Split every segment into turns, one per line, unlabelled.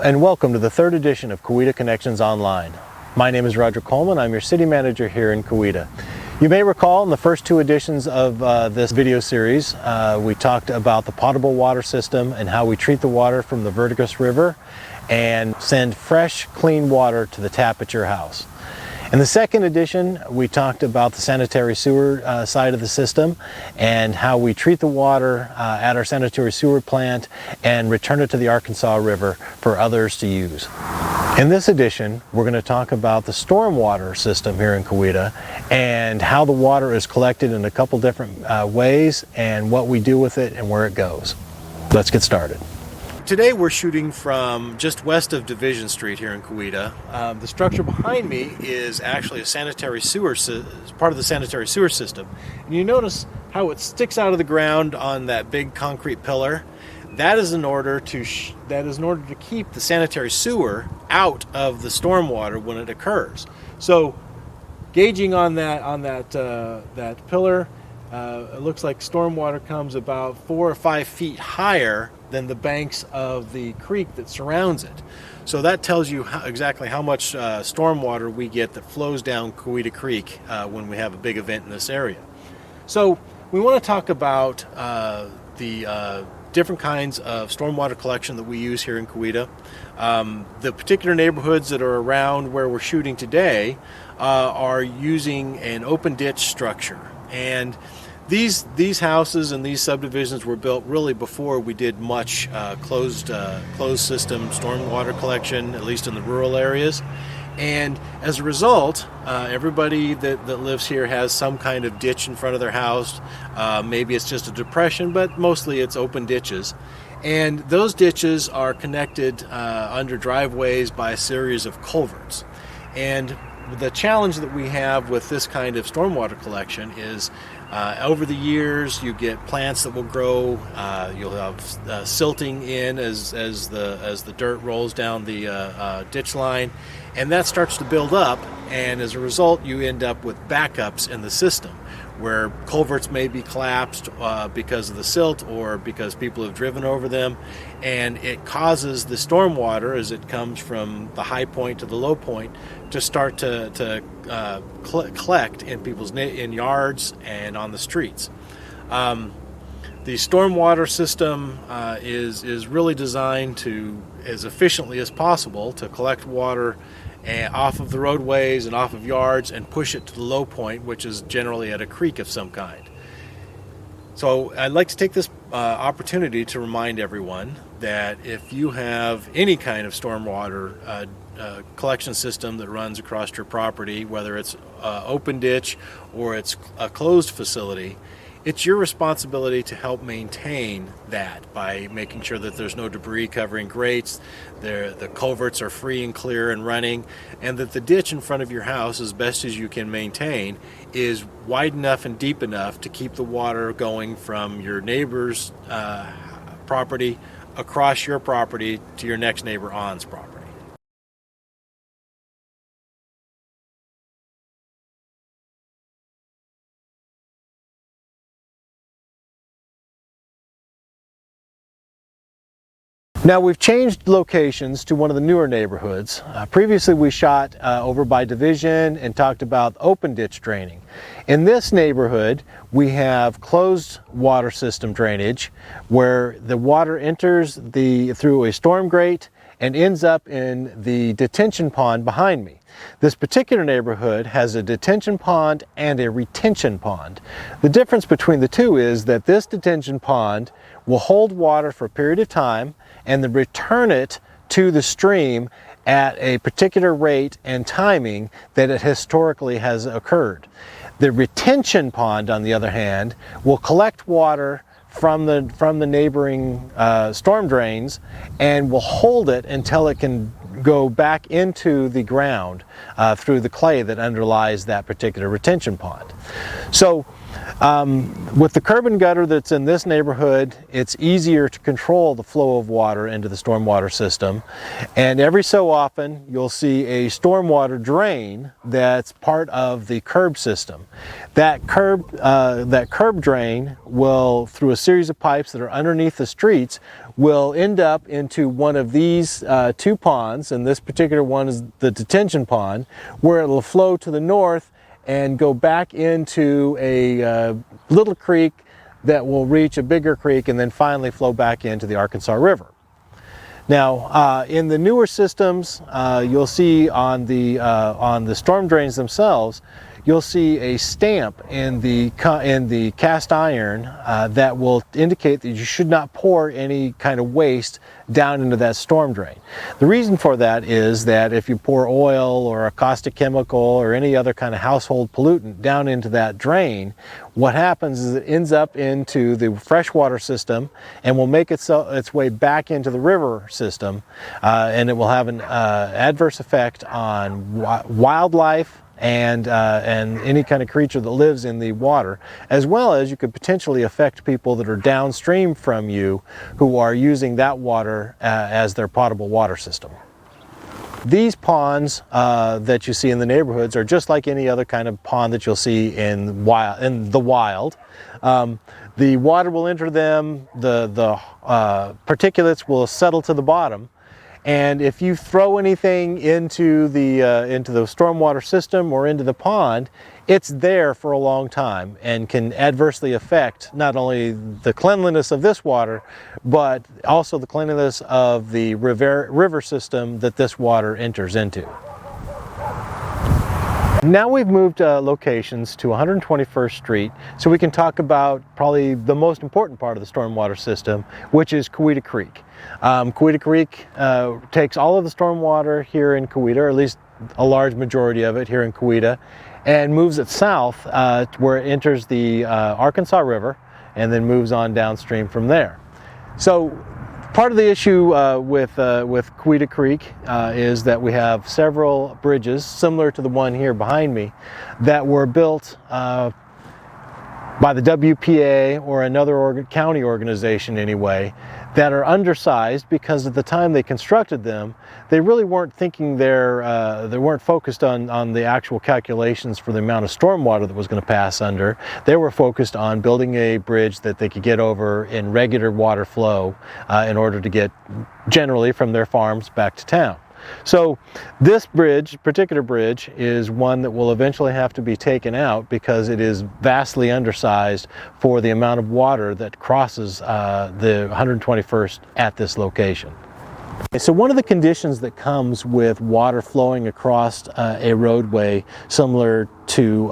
and welcome to the third edition of Coweta Connections Online. My name is Roger Kolman. I'm your city manager here in Coweta. You may recall in the first two editions of this video series, we talked about the potable water system and how we treat the water from the Verdigris River and send fresh, clean water to the tap at your house. In the second edition, we talked about the sanitary sewer side of the system and how we treat the water at our sanitary sewer plant and return it to the Arkansas River for others to use. In this edition, we're going to talk about the stormwater system here in Coweta and how the water is collected in a couple different ways and what we do with it and where it goes. Let's get started. Today we're shooting from just west of Division Street here in Coweta. The structure behind me is actually a sanitary sewer, part of the sanitary sewer system. And you notice how it sticks out of the ground on that big concrete pillar. That is in order to keep the sanitary sewer out of the stormwater when it occurs. So, gauging on that pillar, it looks like stormwater comes about 4 or 5 feet higher than the banks of the creek that surrounds it. So that tells you exactly how much stormwater we get that flows down Koita Creek when we have a big event in this area. So we want to talk about the different kinds of stormwater collection that we use here in Coweta. The particular neighborhoods that are around where we're shooting today are using an open ditch structure. And these houses and these subdivisions were built really before we did much closed system stormwater collection, at least in the rural areas. And as a result, everybody that lives here has some kind of ditch in front of their house. Maybe it's just a depression, but mostly it's open ditches. And those ditches are connected under driveways by a series of culverts. And the challenge that we have with this kind of stormwater collection is over the years you get plants that will grow. You'll have silting in as the dirt rolls down the ditch line, and that starts to build up, and as a result you end up with backups in the system where culverts may be collapsed because of the silt or because people have driven over them, and it causes the stormwater as it comes from the high point to the low point to start to collect in people's in yards and on the streets. The stormwater system is really designed to, as efficiently as possible, to collect water off of the roadways and off of yards and push it to the low point, which is generally at a creek of some kind. So I'd like to take this opportunity to remind everyone that if you have any kind of stormwater collection system that runs across your property, whether it's open ditch or it's a closed facility, it's your responsibility to help maintain that by making sure that there's no debris covering grates, the culverts are free and clear and running, and that the ditch in front of your house, as best as you can maintain, is wide enough and deep enough to keep the water going from your neighbor's property across your property to your next neighbor on's property. Now we've changed locations to one of the newer neighborhoods. Previously we shot over by Division and talked about open ditch draining. In this neighborhood we have closed water system drainage where the water enters through a storm grate and ends up in the detention pond behind me. This particular neighborhood has a detention pond and a retention pond. The difference between the two is that this detention pond will hold water for a period of time and then return it to the stream at a particular rate and timing that it historically has occurred. The retention pond, on the other hand, will collect water from the neighboring storm drains and will hold it until it can go back into the ground through the clay that underlies that particular retention pond. So With the curb and gutter that's in this neighborhood, it's easier to control the flow of water into the stormwater system. And every so often, you'll see a stormwater drain that's part of the curb system. That curb drain will, through a series of pipes that are underneath the streets, will end up into one of these two ponds, and this particular one is the detention pond, where it will flow to the north and go back into a little creek that will reach a bigger creek and then finally flow back into the Arkansas River. Now, in the newer systems, you'll see on the storm drains themselves, you'll see a stamp in the cast iron that will indicate that you should not pour any kind of waste down into that storm drain. The reason for that is that if you pour oil or a caustic chemical or any other kind of household pollutant down into that drain, what happens is it ends up into the freshwater system and will make its way back into the river system, and it will have an adverse effect on wildlife and any kind of creature that lives in the water, as well as you could potentially affect people that are downstream from you who are using that water as their potable water system. These ponds that you see in the neighborhoods are just like any other kind of pond that you'll see in the wild. The water will enter them, the particulates will settle to the bottom. And if you throw anything into the stormwater system or into the pond, it's there for a long time and can adversely affect not only the cleanliness of this water, but also the cleanliness of the river system that this water enters into. Now we've moved locations to 121st Street, so we can talk about probably the most important part of the stormwater system, which is Koita Creek. Koita Creek takes all of the stormwater here in Coweta, or at least a large majority of it here in Coweta, and moves it south where it enters the Arkansas River and then moves on downstream from there. So part of the issue with Koita Creek is that we have several bridges similar to the one here behind me that were built by the WPA or another county organization anyway, that are undersized because at the time they constructed them, they really weren't thinking they weren't focused on the actual calculations for the amount of stormwater that was going to pass under. They were focused on building a bridge that they could get over in regular water flow in order to get generally from their farms back to town. So this particular bridge, is one that will eventually have to be taken out because it is vastly undersized for the amount of water that crosses the 121st at this location. So one of the conditions that comes with water flowing across a roadway similar to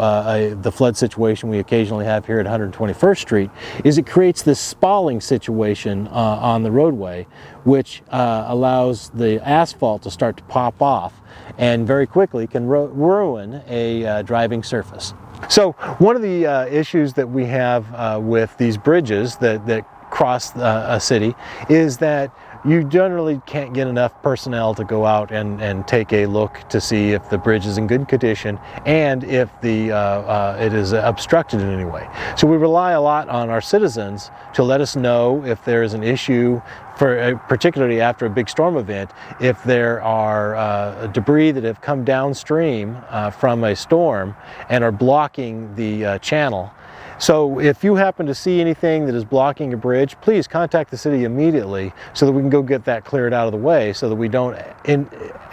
the flood situation we occasionally have here at 121st Street is it creates this spalling situation on the roadway, which allows the asphalt to start to pop off and very quickly can ruin a driving surface. So one of the issues that we have with these bridges that cross a city is that you generally can't get enough personnel to go out and take a look to see if the bridge is in good condition and if it is obstructed in any way. So we rely a lot on our citizens to let us know if there is an issue, particularly after a big storm event, if there are debris that have come downstream from a storm and are blocking the channel. So if you happen to see anything that is blocking a bridge, please contact the city immediately so that we can go get that cleared out of the way so that we don't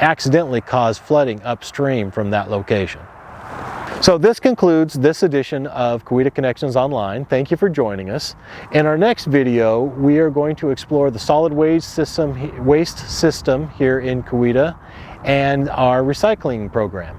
accidentally cause flooding upstream from that location. So this concludes this edition of Coweta Connections Online. Thank you for joining us. In our next video, we are going to explore the solid waste system here in Coweta and our recycling program.